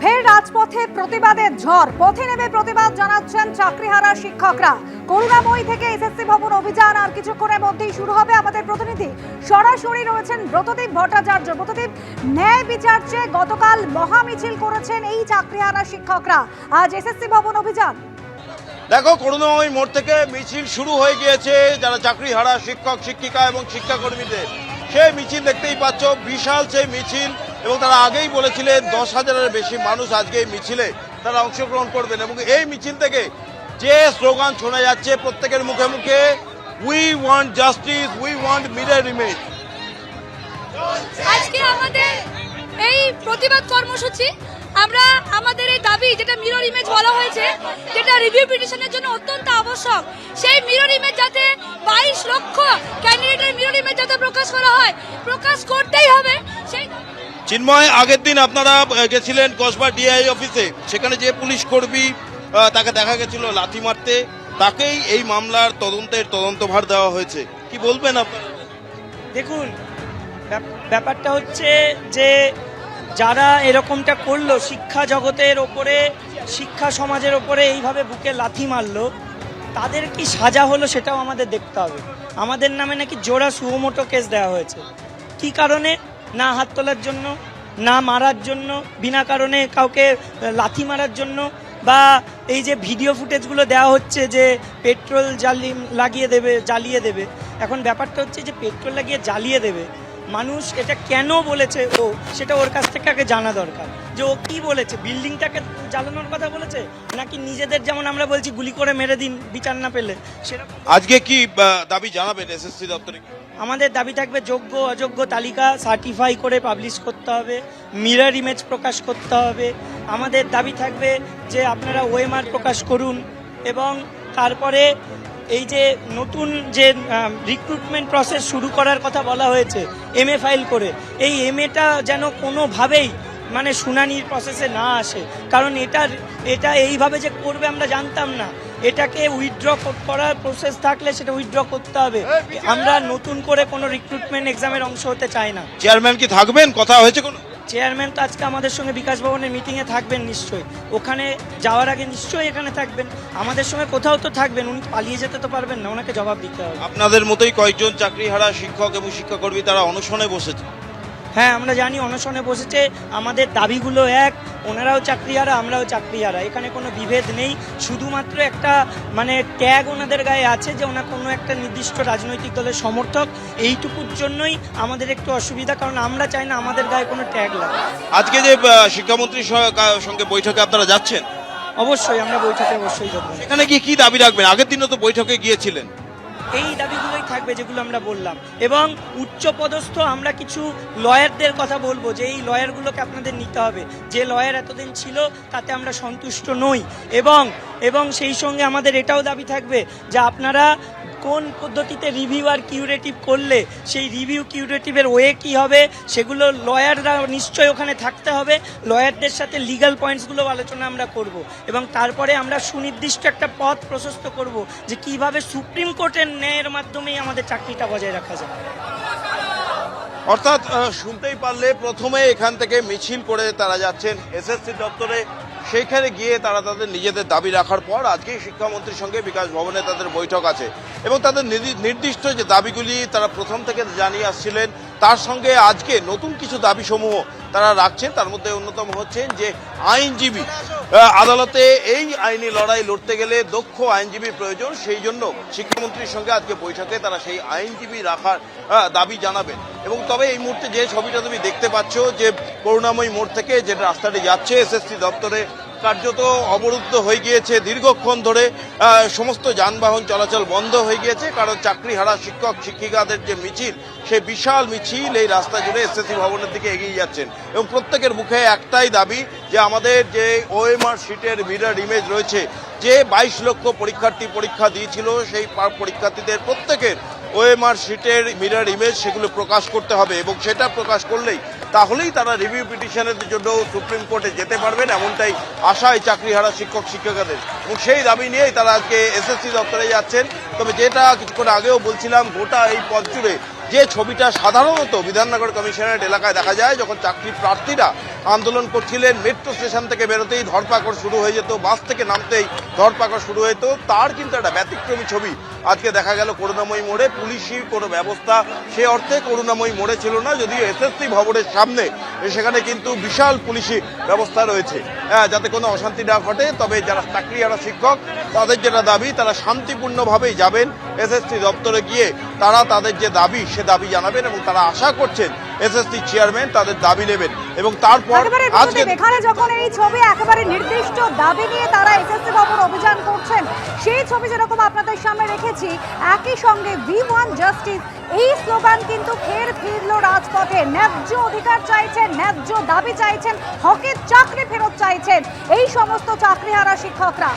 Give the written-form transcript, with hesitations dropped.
ফের রাজপথে প্রতিবাদের ঝড়। পথে নেমে প্রতিবাদ জানাচ্ছেন চাকরিহারা শিক্ষকরা। করুণাময়ী থেকে এসএসসি ভবন অভিযান আর কিছুক্ষণের মধ্যেই শুরু হবে। আমাদের প্রতিনিধি সরাসরি রয়েছেন ব্রতদীপ ভট্টাচার্য। ব্রতদীপ, ন্যায় বিচার চেয়ে গতকাল মহা মিছিল করেছেন এই চাকরিহারা শিক্ষকরা, আজ এসএসসি ভবন অভিযান। দেখো, করুণাময়ী মোড় থেকে মিছিল শুরু হয়ে গিয়েছে যারা চাকরিহারা শিক্ষক শিক্ষিকা এবং শিক্ষাকর্মীদের। সেই মিছিল দেখতেই পাচ্ছ, বিশাল সেই মিছিল, এবং তারা আগেই বলেছিলেন 10,000-এর বেশি মানুষ আজকে এই মিছিলে তারা অংশগ্রহণ করবেন। এবং এই মিছিল থেকে যে স্লোগান শোনা যাচ্ছে প্রত্যেকের মুখে মুখে, we want justice, we want mirror image. আজকে আমাদের এই প্রতিবাদ কর্মসূচি, আমরা আমাদের এই দাবি, যেটা মিরর ইমেজ বলা হয়েছে, যেটা রিভিউ পিটিশনের জন্য অত্যন্ত আবশ্যক, সেই মিরর ইমেজ যাতে 22 লক্ষ ক্যান্ডিডেটের মিরর ইমেজ যাতে প্রকাশ করা হয়, প্রকাশ করতেই হবে। সেই চিন্ময়, আগের দিন আপনারা গেছিলেন কসবা ডিআই অফিসে, সেখানে যে পুলিশ কর্মী তাকে দেখা গেছিল লাথি মারতে, তাকেই এই মামলার তদন্তভার দেওয়া হয়েছে। কি বলবেন আপনারা? দেখুন, ব্যাপারটা হচ্ছে যে যারা এরকমটা করলো, শিক্ষা জগতের ওপরে, শিক্ষা সমাজের ওপরে এইভাবে বুকে লাথি মারলো, তাদের কি সাজা হলো সেটাও আমাদের দেখতে হবে। আমাদের নামে নাকি জোড়া সুমোটো কেস দেওয়া হয়েছে। কি কারণে? না হাত তোলার জন্য, না মারার জন্য, বিনা কারণে কাউকে লাথি মারার জন্য, বা এই যে ভিডিও ফুটেজগুলো দেওয়া হচ্ছে যে পেট্রোল জ্বালিয়ে দেবে। এখন ব্যাপারটা হচ্ছে যে পেট্রোল লাগিয়ে জ্বালিয়ে দেবে, মানুষ এটা কেন বলেছে ও, সেটা ওর কাছ থেকে আগে জানা দরকার যে ও কি বলেছে। বিল্ডিংটাকে জ্বালানোর কথা বলেছে, নাকি নিজেদের যেমন আমরা বলছি গুলি করে মেরে দিন বিচার না পেলে সেরকম? আজকে কি দাবি জানাবেন এসএসসি দপ্তরে? আমাদের দাবি থাকবে যোগ্য অযোগ্য তালিকা সার্টিফাই করে পাবলিশ করতে হবে, মিরর ইমেজ প্রকাশ করতে হবে। আমাদের দাবি থাকবে যে আপনারা ওএমআর প্রকাশ করুন, এবং তারপরে এই যে নতুন যে রিক্রুটমেন্ট প্রসেস শুরু করার কথা বলা হয়েছে এমএ ফাইল করে, এই এমএটা যেন কোনোভাবেই মানে শুনানির প্রসেসে না আসে। কারণ এটা এইভাবে যে করবে আমরা জানতাম না। এটাকে উইথড্র করার প্রসেস থাকলে সেটা উইথড্র করতে হবে। আমরা নতুন করে কোনো রিক্রুটমেন্ট এক্সামের অংশ হতে চাই না। চেয়ারম্যান কি থাকবেন? কথা হয়েছে কোনো? চেয়ারম্যান তো আজকে আমাদের সঙ্গে বিকাশ ভবনের মিটিংয়ে থাকবেন নিশ্চয়ই। ওখানে যাওয়ার আগে নিশ্চয়ই এখানে থাকবেন, আমাদের সঙ্গে কোথাও তো থাকবেন। উনি পালিয়ে যেতে তো পারবেন না, ওনাকে জবাব দিতে হবে। আপনাদের মতোই কয়েকজন চাকরিহারা শিক্ষক এবং শিক্ষাকর্মী তারা অনশনে বসেছে। হ্যাঁ, আমরা জানি অনশনে বসেছে। আমাদের দাবিগুলো এক, ওনারাও চাকরিহারা, আমরাও চাকরিহারা, এখানে কোনো বিভেদ নেই। শুধুমাত্র একটা মানে ট্যাগ ওনাদের গায়ে আছে যে ওনা কোনো একটা নির্দিষ্ট রাজনৈতিক দলের সমর্থক, এইটুকুর জন্যই আমাদের একটু অসুবিধা, কারণ আমরা চাই না আমাদের গায়ে কোনো ট্যাগ লাগে। আজকে যে শিক্ষামন্ত্রীর সঙ্গে বৈঠকে আপনারা যাচ্ছেন? অবশ্যই আমরা বৈঠকে অবশ্যই যাবো। এখানে গিয়ে কি দাবি রাখবেন? আগের দিনও তো বৈঠকে গিয়েছিলেন। এই দাবিগুলোই থাকবে যেগুলো আমরা বললাম, এবং উচ্চপদস্থ আমরা কিছু লয়ারদের কথা বলবো যে এই লয়ারগুলোকে আপনাদের নিতে হবে। যে লয়ার এতদিন ছিল তাতে আমরা সন্তুষ্ট নই, এবং সেই সঙ্গে আমাদের এটাও দাবি থাকবে যে আপনারা কোন পদ্ধতিতে রিভিউ আর কিউরেটিভ করলে সেই রিভিউ কিউরেটিভের ওয়ে কী হবে সেগুলো লয়াররা নিশ্চয়ই ওখানে থাকতে হবে। লয়ারদের সাথে লিগ্যাল পয়েন্টসগুলো আলোচনা আমরা করব, এবং তারপরে আমরা সুনির্দিষ্ট একটা পথ প্রশস্ত করব যে কিভাবে সুপ্রিম কোর্টের ন্যায়ের মাধ্যমেই আমাদের চাকরিটা বজায় রাখা যায়। অর্থাৎ শুনতেই পারলে, প্রথমে এখান থেকে মিছিল করে তারা যাচ্ছেন এসএসসি দপ্তরে। সেইখানে গিয়ে তারা তাদের নিজেদের দাবি রাখার পর আজকেই শিক্ষামন্ত্রীর সঙ্গে বিকাশ ভবনে তাদের বৈঠক আছে, এবং তাদের নির্দিষ্ট যে দাবিগুলি তারা প্রথম থেকে জানিয়ে আসছিলেন, তার সঙ্গে আজকে নতুন কিছু দাবিসমূহ তারা রাখছেন। তার মধ্যে অন্যতম হচ্ছেন যে আইনজীবী, আদালতে এই আইনি লড়াই লড়তে গেলে দক্ষ আইনজীবী প্রয়োজন। সেই জন্য শিক্ষামন্ত্রীর সঙ্গে আজকে বৈঠকে তারা সেই আইনজীবী রাখার দাবি জানাবেন। এবং তবে এই মুহূর্তে যে ছবিটা তুমি দেখতে পাচ্ছ, যে করুণাময়ী মোড় থেকে যে রাস্তাটি যাচ্ছে এসএসসি দপ্তরে, কার্যত অবরুদ্ধ হয়ে গিয়েছে দীর্ঘক্ষণ ধরে। সমস্ত যানবাহন চলাচল বন্ধ হয়ে গিয়েছে, কারণ চাকরিহারা শিক্ষক শিক্ষিকাদের যে মিছিল, সেই বিশাল মিছিল এই রাস্তা জুড়ে এসএসসি ভবনের দিকে এগিয়ে যাচ্ছেন। এবং প্রত্যেকের মুখে একটাই দাবি যে আমাদের যে ওএমআর শিটের মিরর ইমেজ রয়েছে, যে 22 লক্ষ পরীক্ষার্থী পরীক্ষা দিয়েছিল, সেই পরীক্ষার্থীদের প্রত্যেকের ওএমআর শিটের মিরর ইমেজ সেগুলো প্রকাশ করতে হবে, এবং সেটা প্রকাশ করলেই তাহলেই তারা রিভিউ পিটিশনের জন্য সুপ্রিম কোর্টে যেতে পারবেন, এমনটাই আশা এই চাকরিহারা শিক্ষক শিক্ষিকাদের। এবং সেই দাবি নিয়েই তারা আজকে এসএসসি দপ্তরে যাচ্ছেন। তবে যেটা কিছুক্ষণ আগেও বলছিলাম, গোটা এই পথ জুড়ে যে ছবিটা সাধারণত বিধাননগর কমিশনারেট এলাকায় দেখা যায়, যখন চাকরি প্রার্থীরা আন্দোলন করছিলেন, মেট্রো স্টেশন থেকে বেরোতেই ধরপাকড় শুরু হয়ে যেত, বাস থেকে নামতেই ধরপাকড় শুরু হয়ে যেত। তার কিন্তু একটা ব্যতিক্রমী ছবি আজকে দেখা গেল করুণাময়ী মোড়ে। পুলিশি কোনো ব্যবস্থা সে অর্থে করুণাময়ী মোড়ে ছিল না, যদিও এসএসসি ভবনের সামনে সেখানে কিন্তু বিশাল পুলিশি ব্যবস্থা রয়েছে যাতে কোনো অশান্তি না ঘটে। তবে যারা চাকরিহারা শিক্ষক তাদের যেটা দাবি, তারা শান্তিপূর্ণভাবেই যাবেন এসএসসি দপ্তরে গিয়ে তারা তাদের যে দাবি সে দাবি জানাবেন এবং তারা আশা করছেন এসএসসি চেয়ারম্যান তাদের দাবি নেবেন। এবং তারপর আজকে এখানে যখন এই ছবি একেবারে নির্দিষ্ট দাবি নিয়ে তারা এসএসসি ভবন অভিযান করছেন, সেই ছবি যেরকম আপনাদের সামনে রেখেছি, একই সঙ্গে উই ওয়ান্ট জাস্টিস এই স্লোগান কিন্তু ফের ফিরল রাজপথে। ন্যায্য অধিকার চাইছেন, ন্যায্য দাবি চাইছেন, হকের চাকরি ফেরত চাইছেন এই সমস্ত চাকরিহারা শিক্ষকরা।